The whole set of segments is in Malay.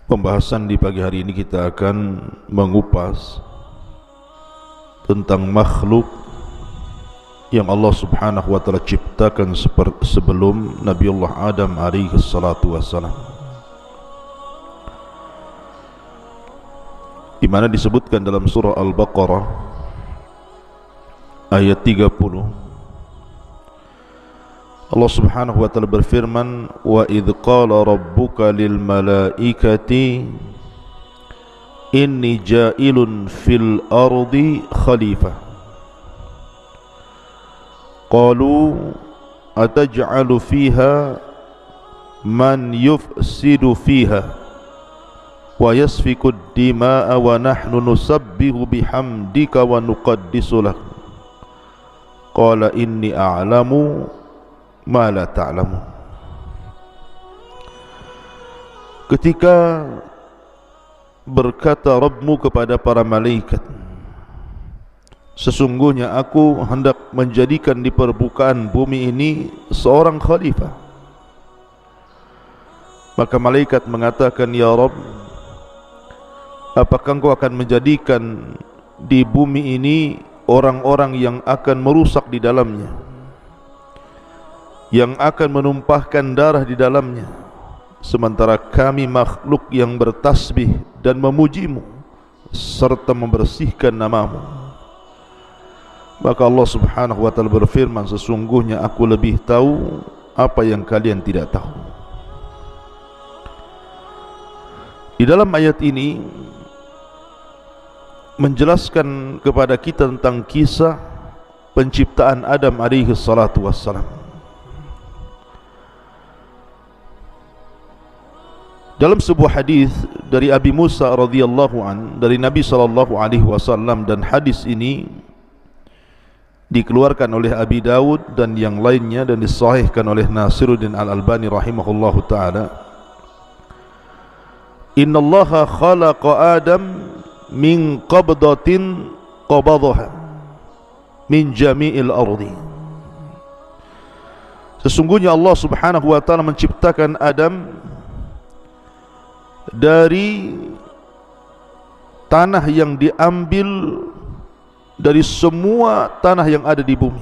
Pembahasan di pagi hari ini kita akan mengupas tentang makhluk yang Allah Subhanahu wa taala ciptakan sebelum Nabiullah Adam alaihi salatu wassalam, di mana disebutkan dalam surah Al-Baqarah ayat 30. Allah Subhanahu wa taala berfirman, wa idh qala rabbuka lil malaikati inni ja'ilun fil ardi khalifah qalu ataj'alu fiha man yufsidu fiha wa yasfiku ad-dima'a wa nahnu nusabbihu bihamdika wa nuqaddisu lak qala inni a'lamu ma la ta'lamu. Ketika berkata Rabbmu kepada para malaikat, sesungguhnya aku hendak menjadikan di permukaan bumi ini seorang khalifah. Maka malaikat mengatakan, ya Rabb, apakah engkau akan menjadikan di bumi ini orang-orang yang akan merusak di dalamnya, yang akan menumpahkan darah di dalamnya, sementara kami makhluk yang bertasbih dan memujimu serta membersihkan namamu? Maka Allah Subhanahu wa taala berfirman, sesungguhnya aku lebih tahu apa yang kalian tidak tahu. Di dalam ayat ini menjelaskan kepada kita tentang kisah penciptaan Adam alaihi salatu wassalam. Dalam sebuah hadis dari Abi Musa radhiyallahu an dari Nabi sallallahu alaihi wasallam, dan hadis ini dikeluarkan oleh Abi Dawud dan yang lainnya dan disahihkan oleh Nasiruddin Al-Albani rahimahullahu taala. Innallaha khalaqa Adam min qabdatin qabadaha min jami'il ardi. Sesungguhnya Allah Subhanahu wa taala menciptakan Adam dari tanah yang diambil dari semua tanah yang ada di bumi.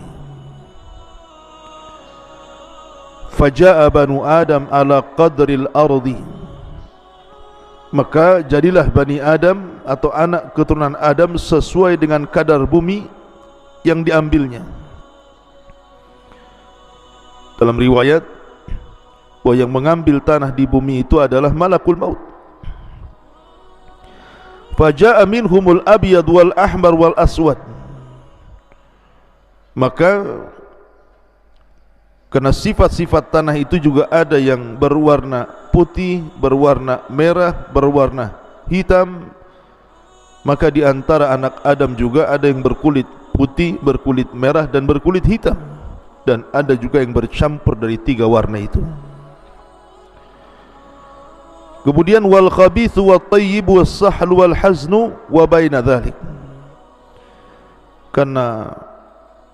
Faja'a banu Adam ala qadril ardi, maka jadilah Bani Adam atau anak keturunan Adam sesuai dengan kadar bumi yang diambilnya. Dalam riwayat bahwa yang mengambil tanah di bumi itu adalah malakul maut. Faja'a minhumul abyad wal ahmar wal aswad, maka karena sifat-sifat tanah itu juga ada yang berwarna putih, berwarna merah, berwarna hitam, maka di antara anak Adam juga ada yang berkulit putih, berkulit merah dan berkulit hitam, dan ada juga yang bercampur dari tiga warna itu. Kemudian wal khabithu wat tayyibu was sahlu wal haznu wa baina dzalik. Karena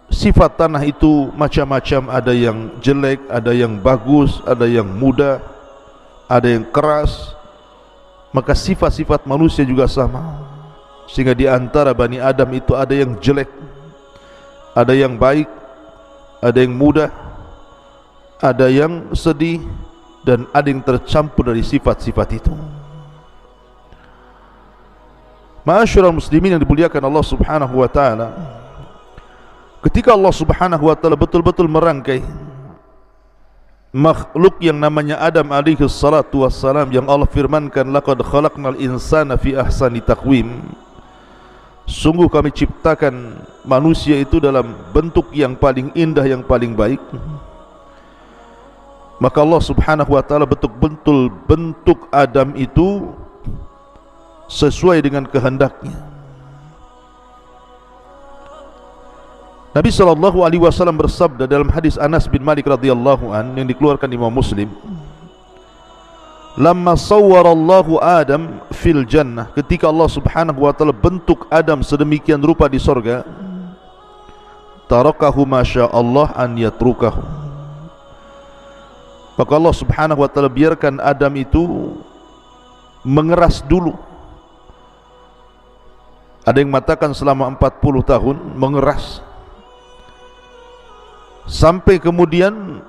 sifat tanah itu macam-macam, ada yang jelek, ada yang bagus, ada yang muda, ada yang keras. Maka sifat-sifat manusia juga sama. Sehingga di antara Bani Adam itu ada yang jelek, ada yang baik, ada yang muda, ada yang sedih, dan ada yang tercampur dari sifat-sifat itu. Ma'asyiral muslimin yang dimuliakan Allah Subhanahu wa taala, ketika Allah Subhanahu wa taala betul-betul merangkai makhluk yang namanya Adam alaihi salatu wassalam, yang Allah firmankan laqad khalaqnal insana fi ahsani taqwim, sungguh kami ciptakan manusia itu dalam bentuk yang paling indah, yang paling baik. Maka Allah Subhanahu wa taala betul-betul bentuk Adam itu sesuai dengan kehendaknya. Nabi sallallahu alaihi wasallam bersabda dalam hadis Anas bin Malik radhiyallahu an yang dikeluarkan Imam Muslim, lamma sawwarallahu Adam fil jannah, ketika Allah Subhanahu wa taala bentuk Adam sedemikian rupa di sorga, tarakahu masyaallah an yatrukahu, maka Allah Subhanahu wa taala biarkan Adam itu mengeras dulu. Ada yang mengatakan selama 40 tahun mengeras, sampai kemudian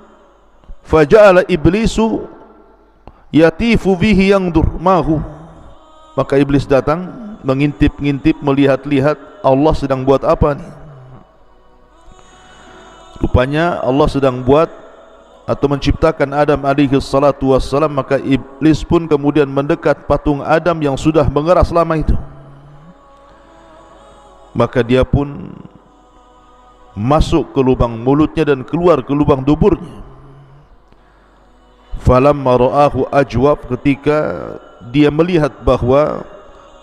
faja'ala iblisu yatifu bihi yangdur mahu, maka iblis datang mengintip-ngintip, melihat-lihat Allah sedang buat apa nih. Rupanya Allah sedang buat atau menciptakan Adam alaihi salatu wassalam, maka iblis pun kemudian mendekat patung Adam yang sudah mengeras lama itu. Maka dia pun masuk ke lubang mulutnya dan keluar ke lubang duburnya. Falamma ra'ahu ajwab, ketika dia melihat bahwa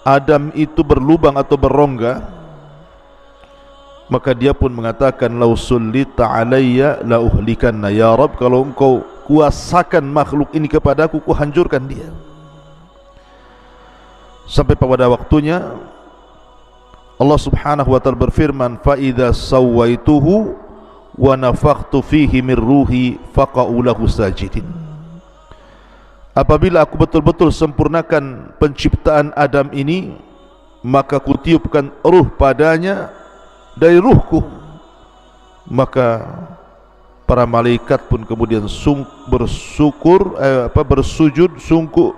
Adam itu berlubang atau berrongga, maka dia pun mengatakan, lau sullita alayya la uhlikanna, ya Rabb, kalau engkau kuasakan makhluk ini kepadaku, ku hancurkan dia. Sampai pada waktunya Allah subhanahu wa ta'ala berfirman, fa idza sawaituhu wa nafakhtu fihi min ruhi faqa'u lahu sajidin. Apabila aku betul-betul sempurnakan penciptaan Adam ini, maka kutiupkan ruh padanya dari ruhku, maka para malaikat pun kemudian bersujud sungguh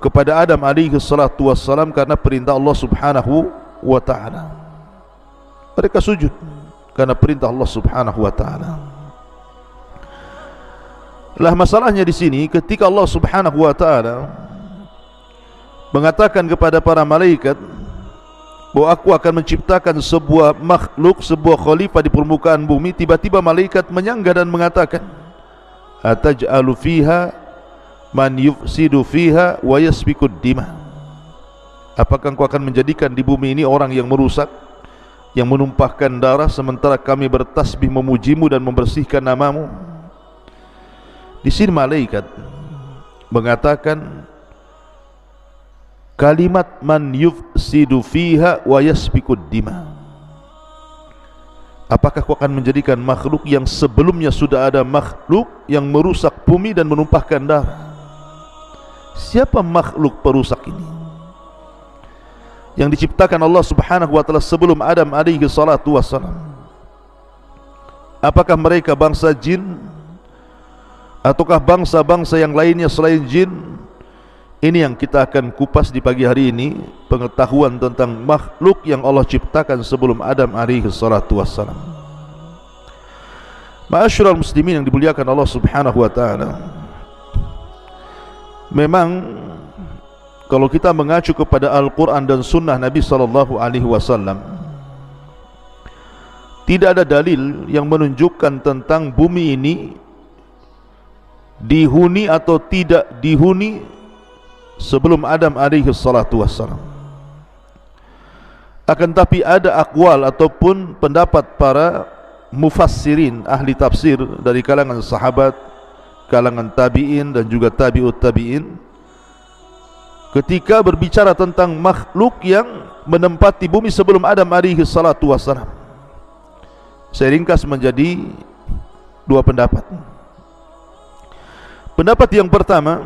kepada Adam alaihi salatu wassalam karena perintah Allah subhanahu wa ta'ala. Mereka sujud karena perintah Allah subhanahu wa ta'ala. Lah masalahnya di sini, ketika Allah subhanahu wa ta'ala mengatakan kepada para malaikat bahwa aku akan menciptakan sebuah makhluk, sebuah khalifah di permukaan bumi, tiba-tiba malaikat menyangga dan mengatakan, ataj'alu fiha man yufsidu fiha wa yasfikud dima. Apakah engkau akan menjadikan di bumi ini orang yang merusak, yang menumpahkan darah, sementara kami bertasbih memujimu dan membersihkan namamu? Di sini malaikat mengatakan kalimat man yufsidu fiha wa yasfikud dima. Apakah kau akan menjadikan makhluk yang sebelumnya sudah ada makhluk yang merusak bumi dan menumpahkan darah? Siapa makhluk perusak ini yang diciptakan Allah subhanahu wa ta'ala sebelum Adam alaihi salatu wassalam? Apakah mereka bangsa jin ataukah bangsa-bangsa yang lainnya selain jin? Ini yang kita akan kupas di pagi hari ini, pengetahuan tentang makhluk yang Allah ciptakan sebelum Adam alaihi salatu wassalam. Ma'asyiral muslimin yang dimuliakan Allah subhanahu wa ta'ala, memang kalau kita mengacu kepada Al-Quran dan Sunnah Nabi sallallahu alaihi wasallam, tidak ada dalil yang menunjukkan tentang bumi ini dihuni atau tidak dihuni sebelum Adam alaihi salatu wassalam. Akan tapi ada akwal ataupun pendapat para mufassirin, ahli tafsir dari kalangan sahabat, kalangan tabi'in dan juga tabi'ut tabi'in, ketika berbicara tentang makhluk yang menempati bumi sebelum Adam alaihi salatu wassalam. Saya ringkas menjadi dua pendapat. Pendapat yang pertama,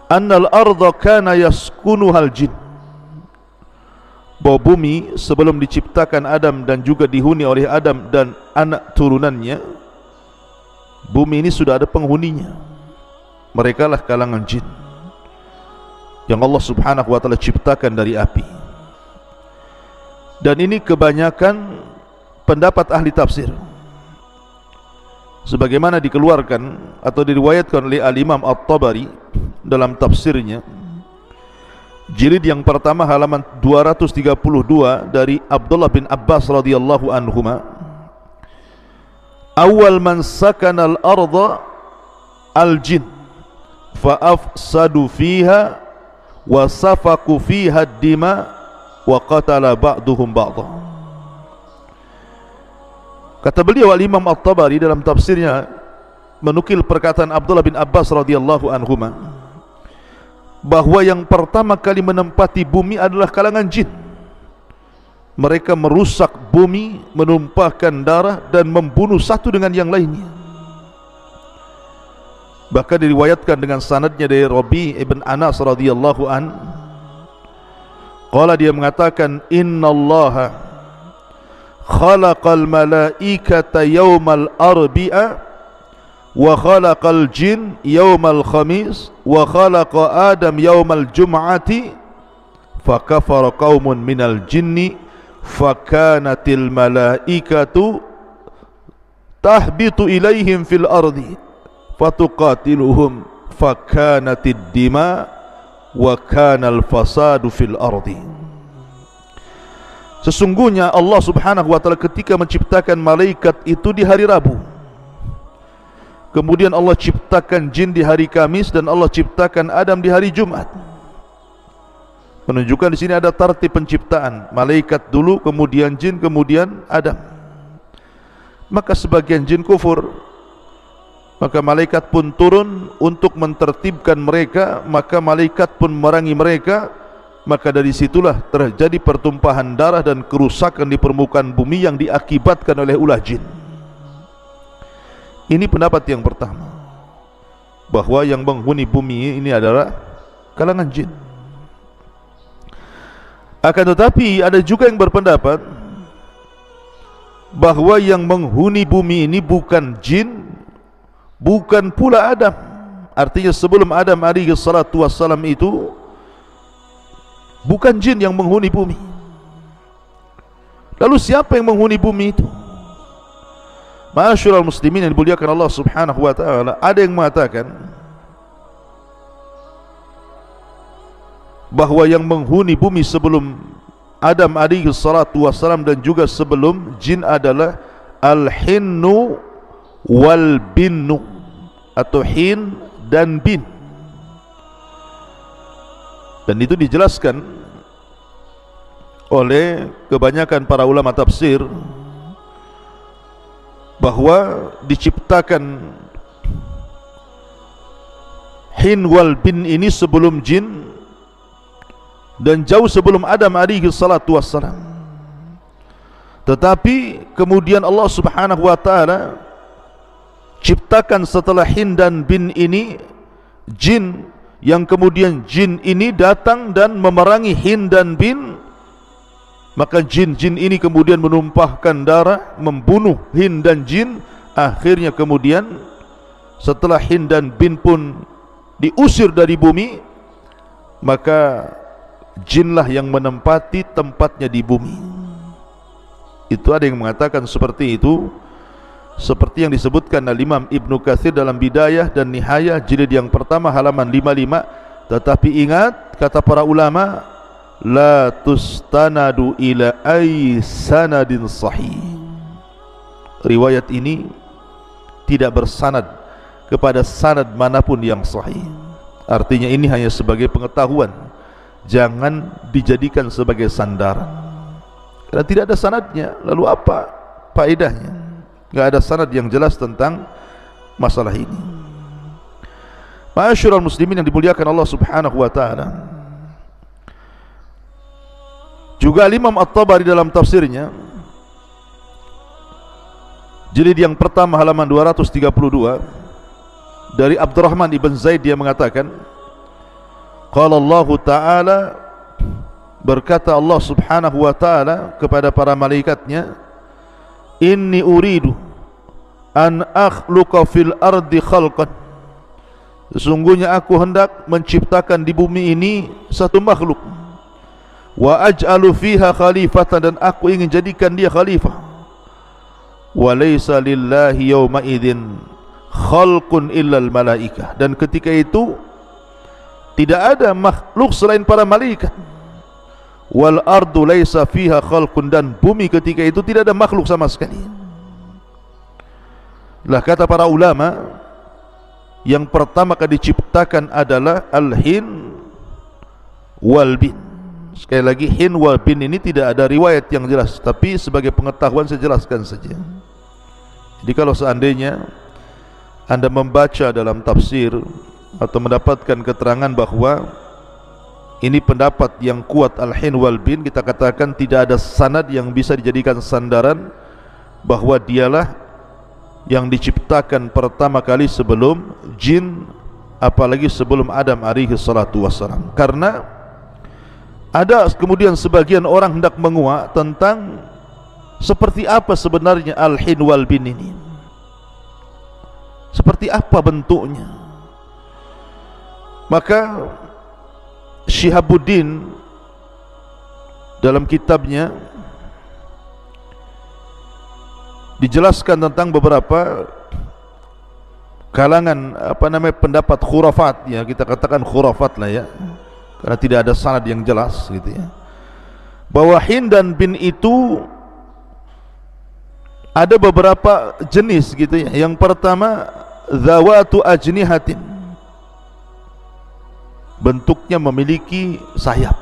annal ardha kana yaskunuhal jin, bahwa bumi sebelum diciptakan Adam dan juga dihuni oleh Adam dan anak turunannya, bumi ini sudah ada penghuninya. Mereka lah kalangan jin yang Allah subhanahu wa ta'ala ciptakan dari api. Dan ini kebanyakan pendapat ahli tafsir, sebagaimana dikeluarkan atau diriwayatkan oleh Al-Imam At-Tabari dalam tafsirnya, jilid yang pertama halaman 232, dari Abdullah bin Abbas radhiyallahu anhuma, awal man sakana al-ardha al-jin fa afsadu fiha wa safaku fiha ad-dima wa qatala ba'duhum ba'dha. Kata beliau Al-Imam At-Tabari dalam tafsirnya menukil perkataan Abdullah bin Abbas radhiyallahu anhuma, bahwa yang pertama kali menempati bumi adalah kalangan jin. Mereka merusak bumi, menumpahkan darah dan membunuh satu dengan yang lainnya. Bahkan diriwayatkan dengan sanadnya dari Rabi' ibn Anas radhiyallahu an, qala, dia mengatakan, innallaha khalaqal malaikata yawmal arbi'a wa khalaqal jin yawmal khamis wa khalaqa adam yawmal jum'ati fakafara qaumun minal jinni fakanatil malaikatu tahbitu ilaihim fil ardi fatuqatiluhum fakanatid dima wa kanal fasadu fil ardi. Sesungguhnya Allah subhanahu wa ta'ala ketika menciptakan malaikat itu di hari Rabu, kemudian Allah ciptakan jin di hari Kamis, dan Allah ciptakan Adam di hari Jumat. Menunjukkan di sini ada tartib penciptaan, malaikat dulu, kemudian jin, kemudian Adam. Maka sebagian jin kufur, maka malaikat pun turun untuk mentertibkan mereka, maka malaikat pun memerangi mereka. Maka dari situlah terjadi pertumpahan darah dan kerusakan di permukaan bumi yang diakibatkan oleh ulah jin. Ini pendapat yang pertama, bahwa yang menghuni bumi ini adalah kalangan jin. Akan tetapi ada juga yang berpendapat bahwa yang menghuni bumi ini bukan jin, bukan pula Adam. Artinya sebelum Adam alaihi salatu wassalam itu bukan jin yang menghuni bumi. Lalu siapa yang menghuni bumi itu? Ma'asyiral muslimin yang dimuliakan Allah subhanahu wa ta'ala, ada yang mengatakan bahwa yang menghuni bumi sebelum Adam alaihi salatu wassalam dan juga sebelum jin adalah al-hinnu wal binnu, atau hin dan bin. Dan itu dijelaskan oleh kebanyakan para ulama tafsir bahwa diciptakan hin wal bin ini sebelum jin dan jauh sebelum Adam alaihi salatu wassalam. Tetapi kemudian Allah subhanahu wa ta'ala ciptakan setelah hin dan bin ini jin, yang kemudian jin ini datang dan memerangi hin dan bin. Maka jin-jin ini kemudian menumpahkan darah, membunuh hin dan jin. Akhirnya kemudian setelah hin dan bin pun diusir dari bumi, maka jinlah yang menempati tempatnya di bumi. Itu ada yang mengatakan seperti itu, seperti yang disebutkan oleh Imam Ibnu Katsir dalam Bidayah dan Nihayah jilid yang pertama halaman 55. Tetapi ingat, kata para ulama, la tustanadu ila ay sanadin sahih. Riwayat ini tidak bersanad kepada sanad manapun yang sahih. Artinya ini hanya sebagai pengetahuan, jangan dijadikan sebagai sandaran, karena tidak ada sanadnya. Lalu apa faedahnya? Tidak ada sanad yang jelas tentang masalah ini. Ma'asyiral muslimin yang dimuliakan Allah subhanahu wa ta'ala, juga Imam At-Tabari dalam tafsirnya jilid yang pertama halaman 232 dari Abdurrahman ibn Zaid, dia mengatakan, qala Allah ta'ala, berkata Allah subhanahu wa ta'ala kepada para malaikatnya, inni uridu an akhluqa fil ardi khalqan, sesungguhnya aku hendak menciptakan di bumi ini satu makhluk, wa aj'alu fiha khalifatan, dan aku ingin jadikan dia khalifah, wa laysa lillahi yawma idzin khalqun illal malaikah, dan ketika itu tidak ada makhluk selain para malaikat, wal ardu laysa fiha khalqun, dan bumi ketika itu tidak ada makhluk sama sekali. Lah kata para ulama, yang pertama kali diciptakan adalah al-hin wal bin. Sekali lagi, hin wal bin ini tidak ada riwayat yang jelas, tapi sebagai pengetahuan saya jelaskan saja. Jadi kalau seandainya Anda membaca dalam tafsir atau mendapatkan keterangan bahwa ini pendapat yang kuat al-hin wal bin, kita katakan tidak ada sanad yang bisa dijadikan sandaran bahwa dialah yang diciptakan pertama kali sebelum jin, apalagi sebelum Adam alaihi salatu wassalam. Karena ada kemudian sebagian orang hendak menguak tentang seperti apa sebenarnya al-hin wal bin ini, seperti apa bentuknya. Maka Syihabuddin dalam kitabnya dijelaskan tentang beberapa kalangan pendapat khurafat, ya kita katakan khurafat lah ya, karena tidak ada sanad yang jelas gitu ya, bahwa hin dan bin itu ada beberapa jenis gitu ya. Yang pertama zawatu ajnihatin, bentuknya memiliki sayap.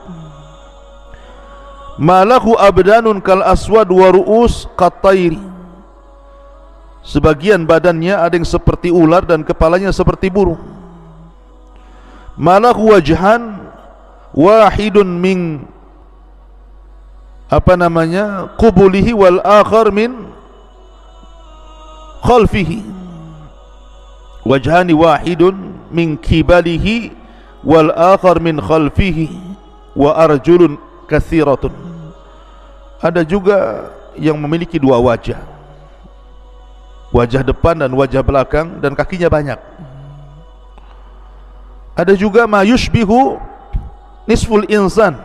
Malahu abdanun kal aswad wa ru'us qatairi, sebagian badannya ada yang seperti ular dan kepalanya seperti burung. Malahu wajhan wahidun min qubulihi wal akhar min khalfihi, wajhani wahidun min kibalihi wal akhar min khalfihi wa arjulun kathiratun. Ada juga yang memiliki dua wajah, wajah depan dan wajah belakang, dan kakinya banyak. Ada juga ma yushbihu nisful insan,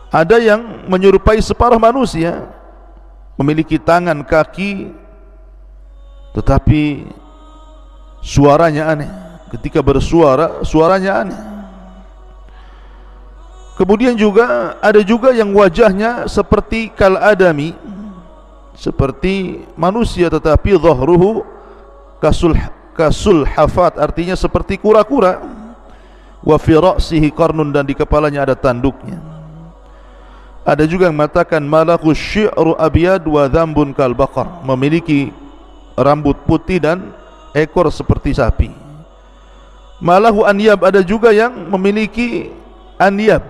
ada yang menyerupai separuh manusia, memiliki tangan, kaki, tetapi suaranya aneh. Ketika bersuara, suaranya aneh. Kemudian juga ada juga yang wajahnya seperti kal adami, seperti manusia, tetapi dhahruhu kasul hafat, artinya seperti kura-kura. Wa fi ra'sihi qarnun, dan di kepalanya ada tanduknya. Ada juga yang mengatakan malaku syi'ru abyad wa dhambun kal baqar, memiliki rambut putih dan ekor seperti sapi. Malahu anyab, ada juga yang memiliki anyab,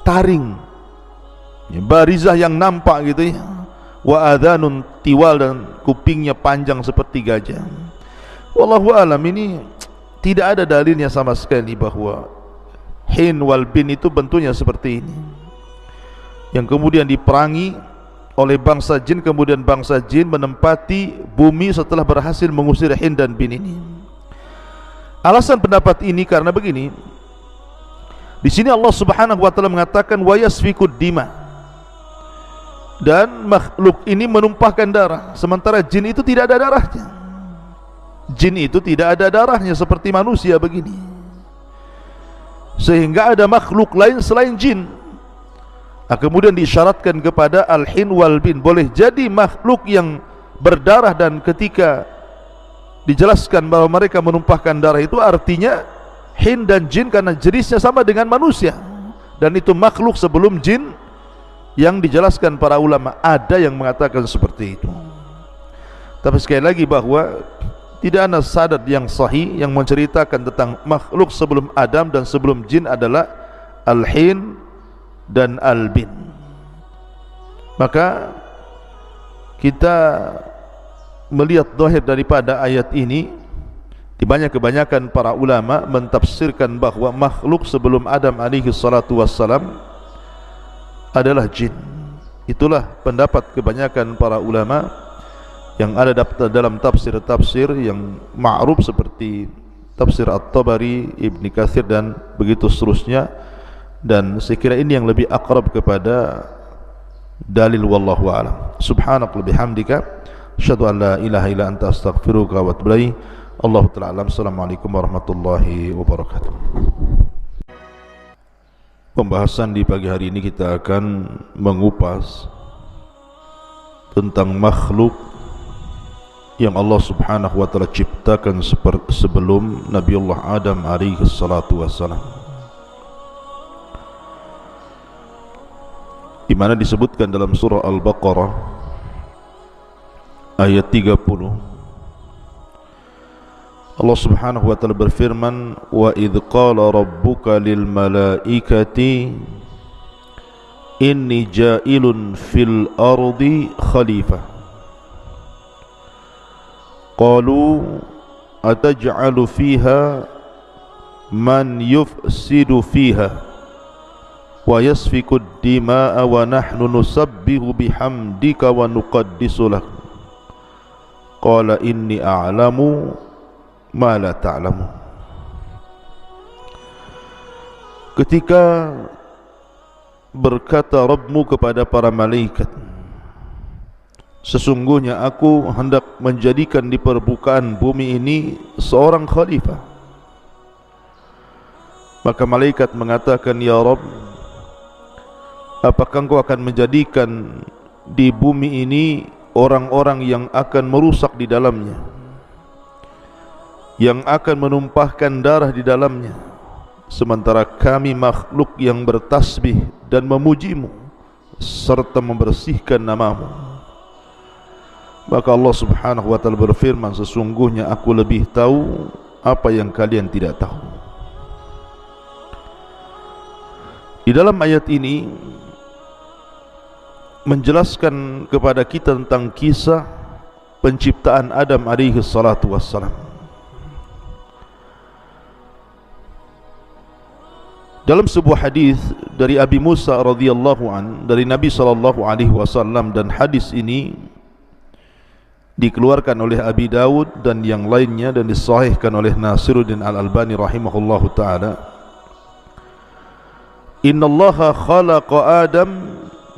taring, barizah yang nampak gitu ya. Wa adhanun tiwal, dan kupingnya panjang seperti gajah. Wallahu alam, ini tidak ada dalilnya sama sekali bahwa hin wal bin itu bentuknya seperti ini, yang kemudian diperangi oleh bangsa jin. Kemudian bangsa jin menempati bumi setelah berhasil mengusir hin dan bin ini. Alasan pendapat ini karena begini, di sini Allah Subhanahu wa taala mengatakan wa yasfikud dima, dan makhluk ini menumpahkan darah, sementara jin itu tidak ada darahnya. Jin itu tidak ada darahnya seperti manusia begini, sehingga ada makhluk lain selain jin. Kemudian diisyaratkan kepada al-hin wal bin, boleh jadi makhluk yang berdarah, dan ketika dijelaskan bahwa mereka menumpahkan darah itu artinya hin dan jin karena jenisnya sama dengan manusia, dan itu makhluk sebelum jin yang dijelaskan para ulama. Ada yang mengatakan seperti itu, tapi sekali lagi bahwa tidak ada sanad yang sahih yang menceritakan tentang makhluk sebelum Adam dan sebelum jin adalah al-hin dan al-bin. Maka kita melihat zahir daripada ayat ini, kebanyakan para ulama mentafsirkan bahwa makhluk sebelum Adam alaihi salatu wassalam adalah jin. Itulah pendapat kebanyakan para ulama yang ada dalam tafsir-tafsir yang ma'ruf seperti tafsir At-Tabari, Ibn Katsir, dan begitu seterusnya. Dan saya kira ini yang lebih akrab kepada dalil, wallahu a'lam. Subhanakallahumma bihamdika asyhadu an la ilaha illa anta astaghfiruka wa atubu ilaik. Allahu ta'ala alam. Assalamualaikum warahmatullahi wabarakatuh. Pembahasan di pagi hari ini kita akan mengupas tentang makhluk yang Allah Subhanahu wa taala ciptakan sebelum Nabiullah Adam alaihi salatu wassalam, di mana disebutkan dalam surah Al-Baqarah ayat 30, Allah Subhanahu wa taala berfirman, wa idh qala rabbuka lil malaikati inni ja'ilun fil ardi khalifah. qalu ataj'alu fiha man yufsidu fiha wa yasfiku ad-dima'a wa nahnu nusabbihu bihamdika wa nuqaddisu lak. Qala inni a'lamu ma la ta'lamu. Ketika berkata Rabbmu kepada para malaikat, sesungguhnya aku hendak menjadikan di permukaan bumi ini seorang khalifah. Maka malaikat mengatakan, ya Rabb, apakah engkau akan menjadikan di bumi ini orang-orang yang akan merusak di dalamnya, yang akan menumpahkan darah di dalamnya, sementara kami makhluk yang bertasbih dan memujimu serta membersihkan namamu? Maka Allah subhanahu wa ta'ala berfirman, sesungguhnya aku lebih tahu apa yang kalian tidak tahu. Di dalam ayat ini menjelaskan kepada kita tentang kisah penciptaan Adam alaihi salatu wassalam. Dalam sebuah hadis dari Abi Musa radhiyallahu an dari Nabi sallallahu alaihi wasallam, dan hadis ini dikeluarkan oleh Abi Dawud dan yang lainnya dan disahihkan oleh Nasiruddin Al-Albani rahimahullahu taala. Innallaha khalaqa Adam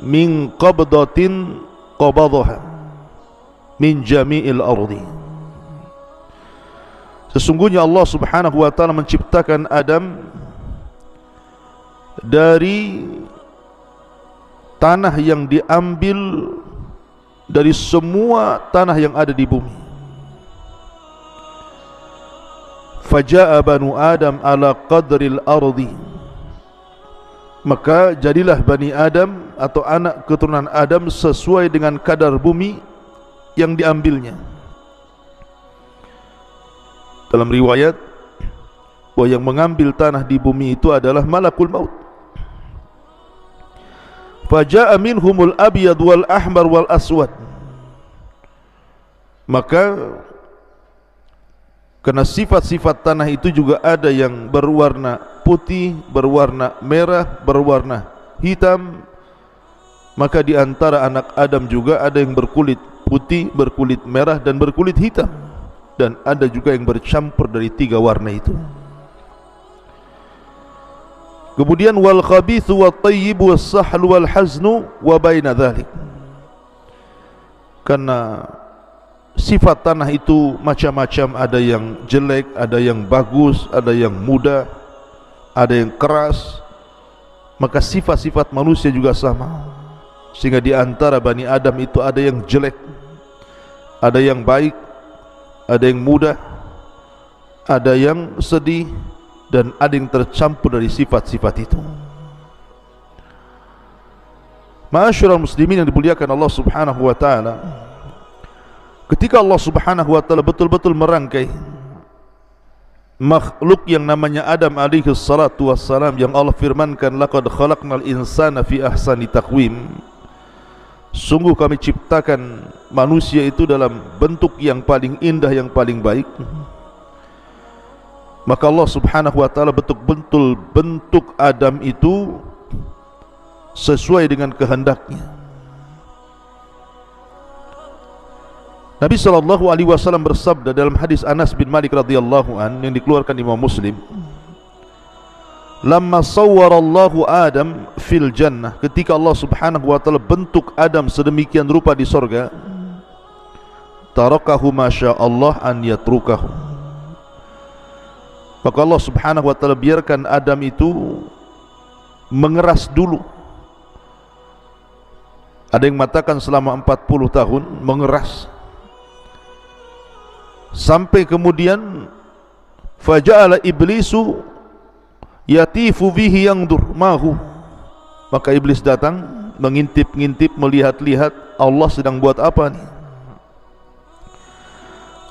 min qabdatin qabadaha min jami'il ardi. Sesungguhnya Allah subhanahu wa ta'ala menciptakan Adam dari tanah yang diambil dari semua tanah yang ada di bumi. Faja'a banu Adam ala qadril ardi. Maka jadilah Bani Adam atau anak keturunan Adam sesuai dengan kadar bumi yang diambilnya. Dalam riwayat, bahwa yang mengambil tanah di bumi itu adalah malakul maut. Faja'a minhumul abyad wal ahmar wal aswad. Maka karena sifat-sifat tanah itu juga ada yang berwarna putih, berwarna merah, berwarna hitam, maka di antara anak Adam juga ada yang berkulit putih, berkulit merah dan berkulit hitam, dan ada juga yang bercampur dari tiga warna itu. Kemudian wal khabithu wat tayyibu was sahlu wal haznu wa baina dzalik. Karena sifat tanah itu macam-macam, ada yang jelek, ada yang bagus, ada yang muda, ada yang keras. Maka sifat-sifat manusia juga sama, sehingga di antara Bani Adam itu ada yang jelek, ada yang baik, ada yang muda, ada yang sedih, dan ada yang tercampur dari sifat-sifat itu. Ma'asyiral muslimin yang dimuliakan Allah subhanahu wa ta'ala, ketika Allah subhanahu wa ta'ala betul-betul merangkai makhluk yang namanya Adam alaihi salatu wassalam, yang Allah firmankan, laqad khalaqnal insana fi ahsani taqwim, sungguh kami ciptakan manusia itu dalam bentuk yang paling indah, yang paling baik. Maka Allah subhanahu wa ta'ala betul-betul bentuk Adam itu sesuai dengan kehendaknya. Nabi sallallahu alaihi wasallam bersabda dalam hadis Anas bin Malik radhiyallahu an yang dikeluarkan Imam Muslim, lamma sawwarallahu Adam fil jannah, ketika Allah subhanahu wa ta'ala bentuk Adam sedemikian rupa di sorga, tarakahu masyaallah an yatrukahu, maka Allah subhanahu wa ta'ala biarkan Adam itu mengeras dulu. Ada yang mengatakan selama 40 tahun mengeras, sampai kemudian faja'ala iblisu yatifu bihi yangdur mahu, maka iblis datang mengintip-ngintip, melihat-lihat Allah sedang buat apa nih.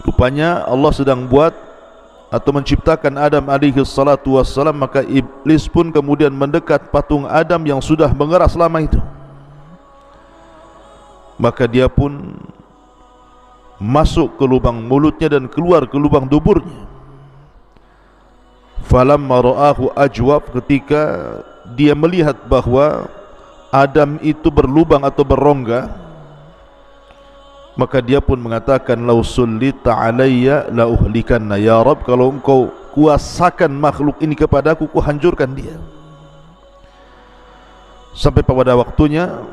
Rupanya Allah sedang buat atau menciptakan Adam alaihi salatu wassalam, maka iblis pun kemudian mendekat patung Adam yang sudah mengeras lama itu. Maka dia pun masuk ke lubang mulutnya dan keluar ke lubang duburnya. Falamma ra'ahu ajwab, ketika dia melihat bahwa Adam itu berlubang atau berrongga, maka dia pun mengatakan, lau sullita alayya la uhlikanna, ya Rabb, kalau engkau kuasakan makhluk ini kepadaku, ku hancurkan dia. Sampai pada waktunya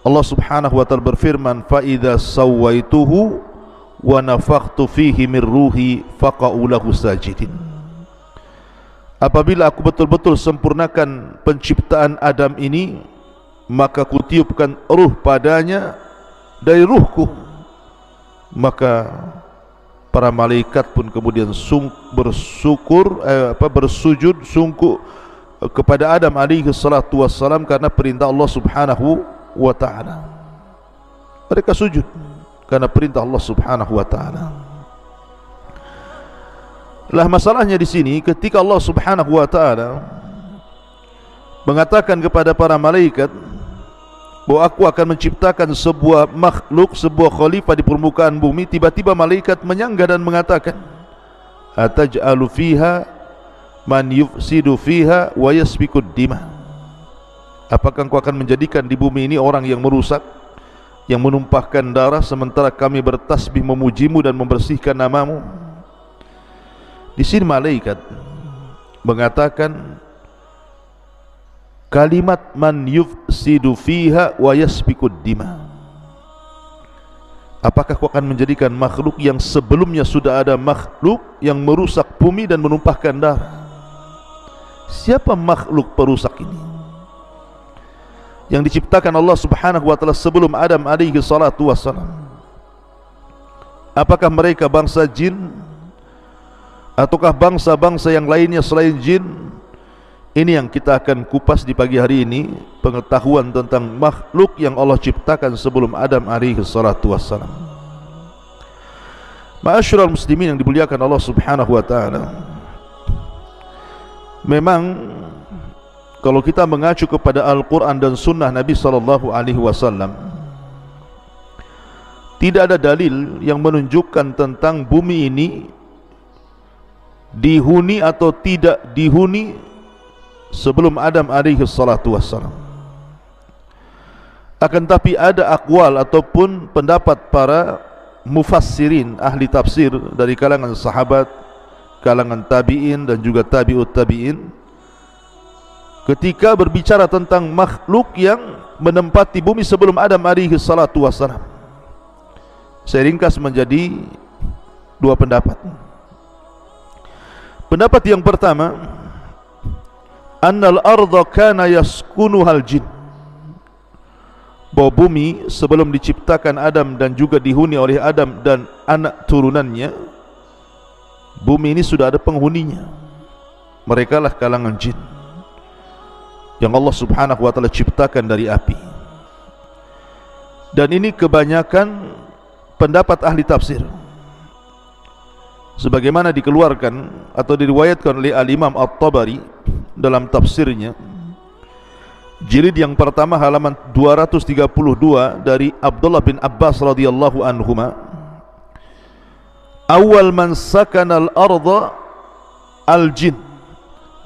Allah Subhanahu wa ta'ala berfirman, fa idza sawaituhu wa nafakhtu fihi min ruhi faqa'u lahu sajidin. Apabila aku betul-betul sempurnakan penciptaan Adam ini, maka kutiupkan ruh padanya dari ruhku, maka para malaikat pun kemudian bersujud sungguh kepada Adam alaihi salatu wassalam karena perintah Allah Subhanahu wa ta'ala. Mereka sujud karena perintah Allah Subhanahu wa ta'ala. Lah masalahnya di sini, ketika Allah Subhanahu wa ta'ala mengatakan kepada para malaikat bahwa aku akan menciptakan sebuah makhluk, sebuah khalifah di permukaan bumi, tiba-tiba malaikat menyangga dan mengatakan, ataj'alu fiha man yufsidu fiha wa yasfikud dima. Apakah engkau akan menjadikan di bumi ini orang yang merusak, yang menumpahkan darah, sementara kami bertasbih memujimu dan membersihkan namamu? Di sini malaikat mengatakan kalimat man yufsidu fiha wa yasfikud dima. Apakah kau akan menjadikan makhluk yang sebelumnya sudah ada makhluk yang merusak bumi dan menumpahkan darah? Siapa makhluk perusak ini yang diciptakan Allah Subhanahu wa ta'ala sebelum Adam alaihi salatu wassalam? Apakah mereka bangsa jin ataukah bangsa-bangsa yang lainnya selain jin? Ini yang kita akan kupas di pagi hari ini, pengetahuan tentang makhluk yang Allah ciptakan sebelum Adam alaihi salatu wassalam. Ma'asyiral muslimin yang dimuliakan Allah Subhanahu wa ta'ala, memang kalau kita mengacu kepada Al-Quran dan Sunnah Nabi SAW, tidak ada dalil yang menunjukkan tentang bumi ini dihuni atau tidak dihuni sebelum Adam SAW. Akan tapi ada akwal ataupun pendapat para mufassirin, ahli tafsir dari kalangan sahabat, kalangan tabi'in dan juga tabi'ut tabi'in, ketika berbicara tentang makhluk yang menempati bumi sebelum Adam alaihi salatu wassalam. Saya ringkas menjadi dua pendapat. Pendapat yang pertama, annal ardha kana yaskunuhal jin, bahwa bumi sebelum diciptakan Adam dan juga dihuni oleh Adam dan anak turunannya, bumi ini sudah ada penghuninya. Mereka lah kalangan jin yang Allah Subhanahu wa ta'ala ciptakan dari api. Dan ini kebanyakan pendapat ahli tafsir, sebagaimana dikeluarkan atau diriwayatkan oleh Al-Imam At-Tabari dalam tafsirnya, jilid yang pertama halaman 232, dari Abdullah bin Abbas radhiyallahu anhuma, awal man sakana al-ardha al-jin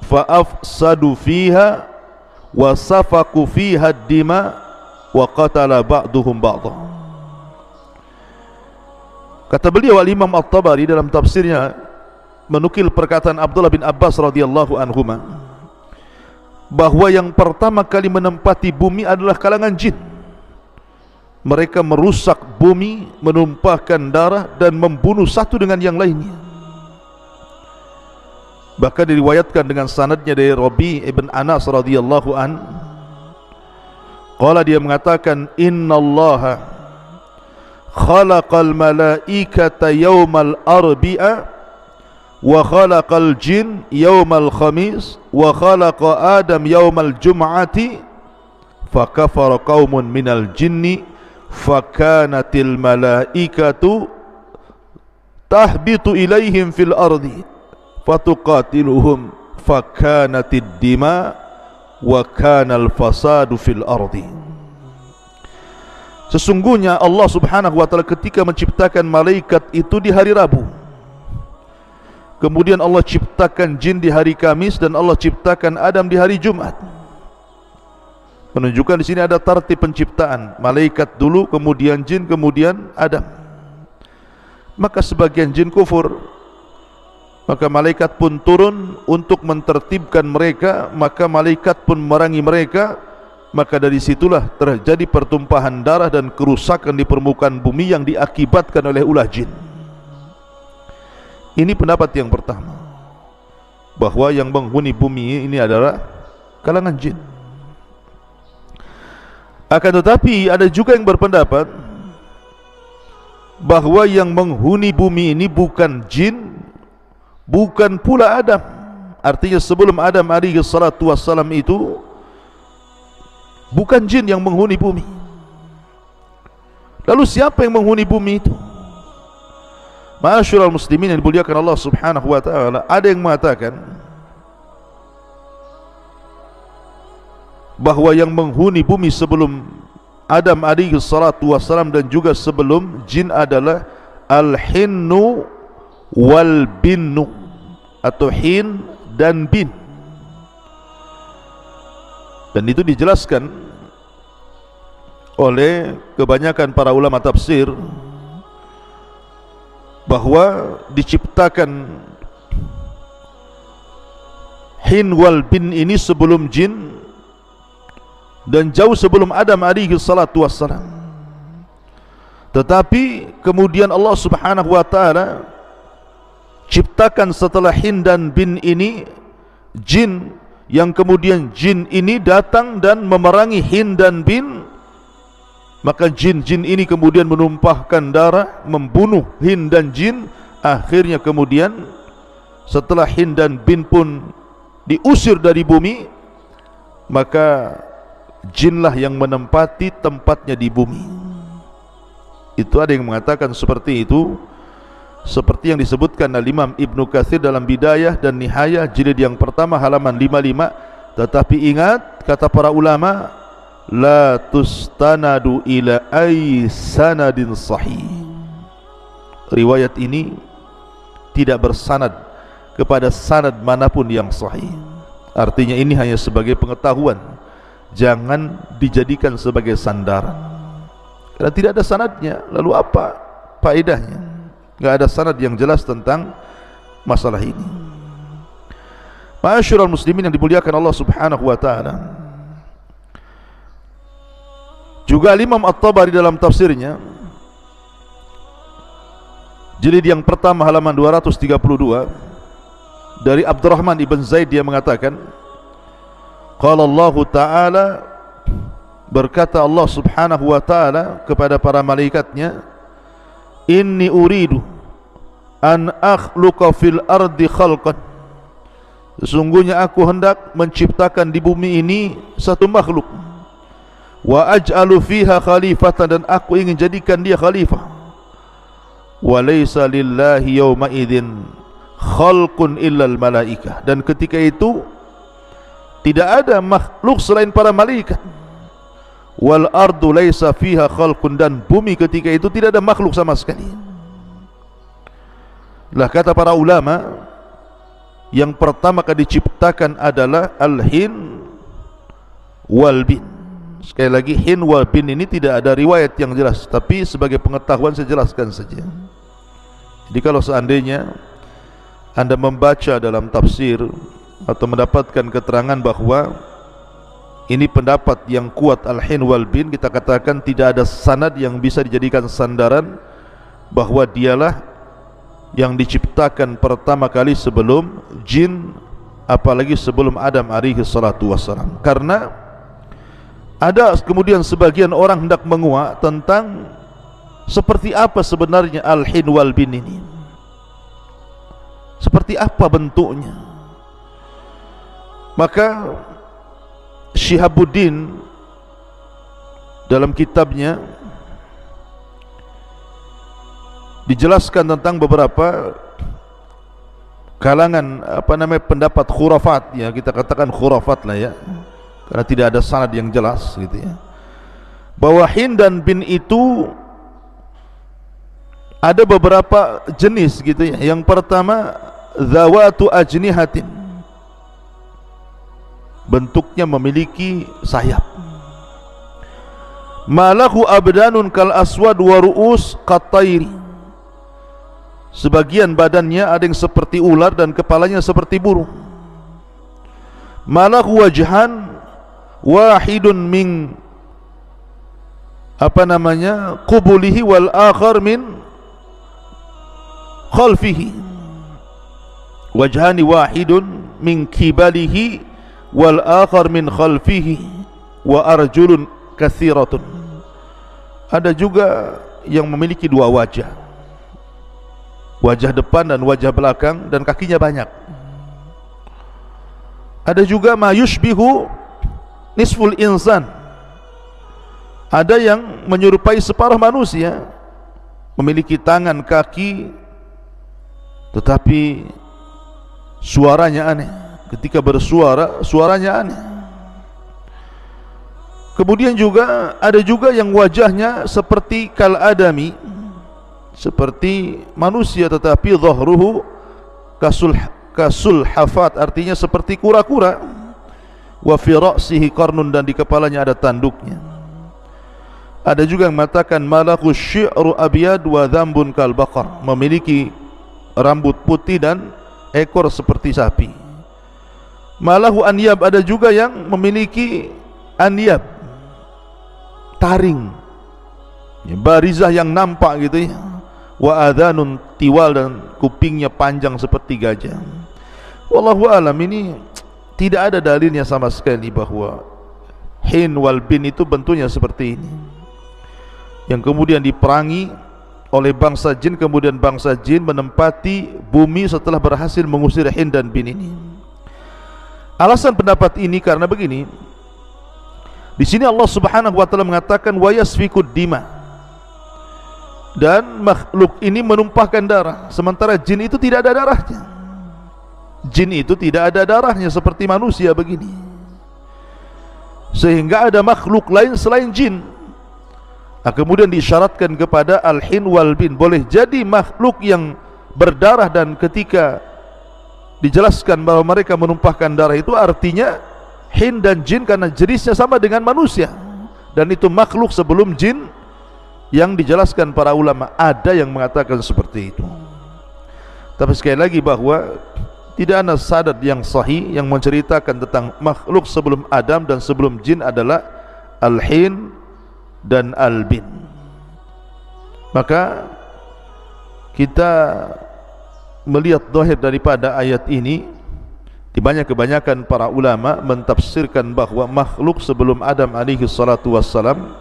fa afsadu fiha wa safaku fiha ad-dima wa qatala ba'duhum ba'dha. Kata beliau Al-Imam At-Tabari dalam tafsirnya, menukil perkataan Abdullah bin Abbas radhiyallahu anhuma, bahwa yang pertama kali menempati bumi adalah kalangan jin. Mereka merusak bumi, menumpahkan darah dan membunuh satu dengan yang lainnya. Bahkan diriwayatkan dengan sanadnya dari Rabi' ibn Anas radhiyallahu an, qala, dia mengatakan, innallaha khalaqal malaikata yawmal arbi'a wa khalaqal jin yawmal khamis wa khalaqa Adam yawmal jum'ati fa kafara qaumun minal jinni fa kanatil malaikatu tahbitu ilaihim fil ardi fatuqatiluhum fakanatid dima wa kanal fasadu fil ardi. Sesungguhnya Allah Subhanahu wa taala ketika menciptakan malaikat itu di hari Rabu, kemudian Allah ciptakan jin di hari Kamis, dan Allah ciptakan Adam di hari Jumat. Menunjukkan di sini ada tartib penciptaan, malaikat dulu, kemudian jin, kemudian Adam. Maka sebagian jin kufur, maka malaikat pun turun untuk mentertibkan mereka, maka malaikat pun memerangi mereka. Maka dari situlah terjadi pertumpahan darah dan kerusakan di permukaan bumi yang diakibatkan oleh ulah jin. Ini pendapat yang pertama, bahwa yang menghuni bumi ini adalah kalangan jin. Akan tetapi ada juga yang berpendapat bahwa yang menghuni bumi ini bukan jin, bukan pula Adam. Artinya sebelum Adam alaihi salatu wassalam itu bukan jin yang menghuni bumi. Lalu siapa yang menghuni bumi itu? Ma'asyiral muslimin yang dimuliakan Allah Subhanahu wa taala, ada yang mengatakan bahwa yang menghuni bumi sebelum Adam alaihi salatu wassalam dan juga sebelum jin adalah al-hinnu wal binnu, atau hin dan bin. Dan itu dijelaskan oleh kebanyakan para ulama tafsir bahwa diciptakan hin wal bin ini sebelum jin dan jauh sebelum Adam alaihi salatu wassalam. Tetapi kemudian Allah Subhanahu wa taala ciptakan setelah hin dan bin ini jin, yang kemudian jin ini datang dan memerangi hin dan bin. Maka jin-jin ini kemudian menumpahkan darah, membunuh hin dan jin. Akhirnya kemudian setelah hin dan bin pun diusir dari bumi, maka jinlah yang menempati tempatnya di bumi. Itu ada yang mengatakan seperti itu, seperti yang disebutkan oleh Imam Ibnu Katsir dalam Bidayah dan Nihayah jilid yang pertama halaman 55. Tetapi ingat, kata para ulama, la tustanadu ila ay sanadin sahih. Riwayat ini tidak bersanad kepada sanad manapun yang sahih. Artinya ini hanya sebagai pengetahuan, jangan dijadikan sebagai sandaran, karena tidak ada sanadnya. Lalu apa faedahnya? Enggak ada sanad yang jelas tentang masalah ini. Ma'asyiral muslimin yang dimuliakan Allah Subhanahu wa taala. Juga Imam At-Tabari dalam tafsirnya jilid yang pertama halaman 232 dari Abdurrahman ibn Zaid, dia mengatakan, qala Allah taala, berkata Allah Subhanahu wa taala kepada para malaikatnya, inni uridu an akhluqa fil ardi khalqan, sesungguhnya aku hendak menciptakan di bumi ini satu makhluk, wa aj'alu fiha khalifatan, dan aku ingin jadikan dia khalifah, wa laysa lillahi yawma idzin khalqun illal malaikah, dan ketika itu tidak ada makhluk selain para malaikat, wal ardu laysa fiha khalqun, dan bumi ketika itu tidak ada makhluk sama sekali. Lah kata para ulama, yang pertama kali diciptakan adalah al-hin wal bin. Sekali lagi, hin wal bin ini tidak ada riwayat yang jelas, tapi sebagai pengetahuan saya jelaskan saja. Jadi kalau seandainya Anda membaca dalam tafsir atau mendapatkan keterangan bahwa ini pendapat yang kuat al-hin wal bin, kita katakan tidak ada sanad yang bisa dijadikan sandaran bahwa dialah yang diciptakan pertama kali sebelum jin, apalagi sebelum Adam alaihi salatu wassalam. Karena ada kemudian sebagian orang hendak menguak tentang seperti apa sebenarnya al-hin wal bin ini, seperti apa bentuknya. Maka Syihabuddin dalam kitabnya dijelaskan tentang beberapa kalangan pendapat khurafat, ya kita katakan khurafat lah ya, karena tidak ada sanad yang jelas gitu ya. bahwa hin dan bin itu ada beberapa jenis gitu ya. Yang pertama, zawatu ajnihatin, bentuknya memiliki sayap. Malahu abdanun kal aswad wa ru'us qatairi, sebagian badannya ada yang seperti ular dan kepalanya seperti burung. Malahu wajhan wahidun min qubulihi wal akhar min khalfihi, wajhani wahidun min kibalihi wal akhar min khalfihi wa arjulun katsiratun. Ada juga yang memiliki dua wajah, wajah depan dan wajah belakang, dan kakinya banyak. Ada juga ma yushbihu nisful insan, ada yang menyerupai separuh manusia, memiliki tangan, kaki, tetapi suaranya aneh. Ketika bersuara, suaranya aneh. Kemudian juga ada juga yang wajahnya seperti kal adami, seperti manusia, tetapi dhahruhu kasul hafat, artinya seperti kura-kura. Wa fi ra'sihi qarnun, dan di kepalanya ada tanduknya. Ada juga yang mengatakan malaku syi'ru abyad wa dhambun kal baqar, memiliki rambut putih dan ekor seperti sapi. Malahu anyab, ada juga yang memiliki anyab, taring, barizah yang nampak gitu ya. Wa adhanun tiwal, dan kupingnya panjang seperti gajah. Wallahu alam, ini tidak ada dalilnya sama sekali bahwa hin wal bin itu bentuknya seperti ini, yang kemudian diperangi oleh bangsa jin. Kemudian bangsa jin menempati bumi setelah berhasil mengusir hin dan bin ini. Alasan pendapat ini karena begini, di sini Allah Subhanahu wa taala mengatakan wa yasfikud dima, dan makhluk ini menumpahkan darah, sementara jin itu tidak ada darahnya. Jin itu tidak ada darahnya seperti manusia begini, sehingga ada makhluk lain selain jin. Nah, kemudian diisyaratkan kepada al-hin wal bin, boleh jadi makhluk yang berdarah, dan ketika dijelaskan bahwa mereka menumpahkan darah itu artinya hin dan jin karena jenisnya sama dengan manusia, dan itu makhluk sebelum jin yang dijelaskan para ulama. Ada yang mengatakan seperti itu, tapi sekali lagi bahwa tidak ada sanad yang sahih yang menceritakan tentang makhluk sebelum Adam dan sebelum jin adalah al-hin dan al-bin. Maka kita melihat zahir daripada ayat ini, kebanyakan para ulama mentafsirkan bahwa makhluk sebelum Adam alaihi salatu wassalam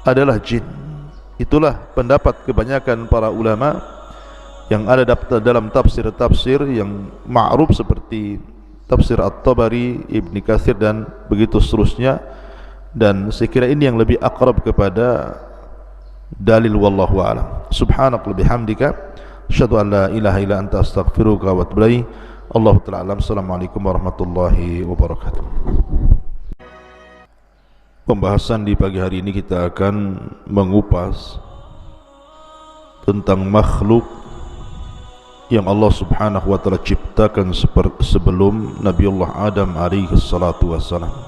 adalah jin. Itulah pendapat kebanyakan para ulama yang ada dalam tafsir-tafsir yang ma'ruf seperti tafsir At-Tabari, Ibn Katsir, dan begitu seterusnya. Dan saya kira ini yang lebih akrab kepada dalil, wallahu a'lam. Subhanaka bihamdika asyhadu an la ilaha illa anta astaghfiruka wa atubu ilaik. Allahu ta'ala alam. Assalamualaikum warahmatullahi wabarakatuh. Pembahasan di pagi hari ini kita akan mengupas tentang makhluk yang Allah Subhanahu wa taala ciptakan sebelum Nabiullah Adam alaihi salatu wassalam.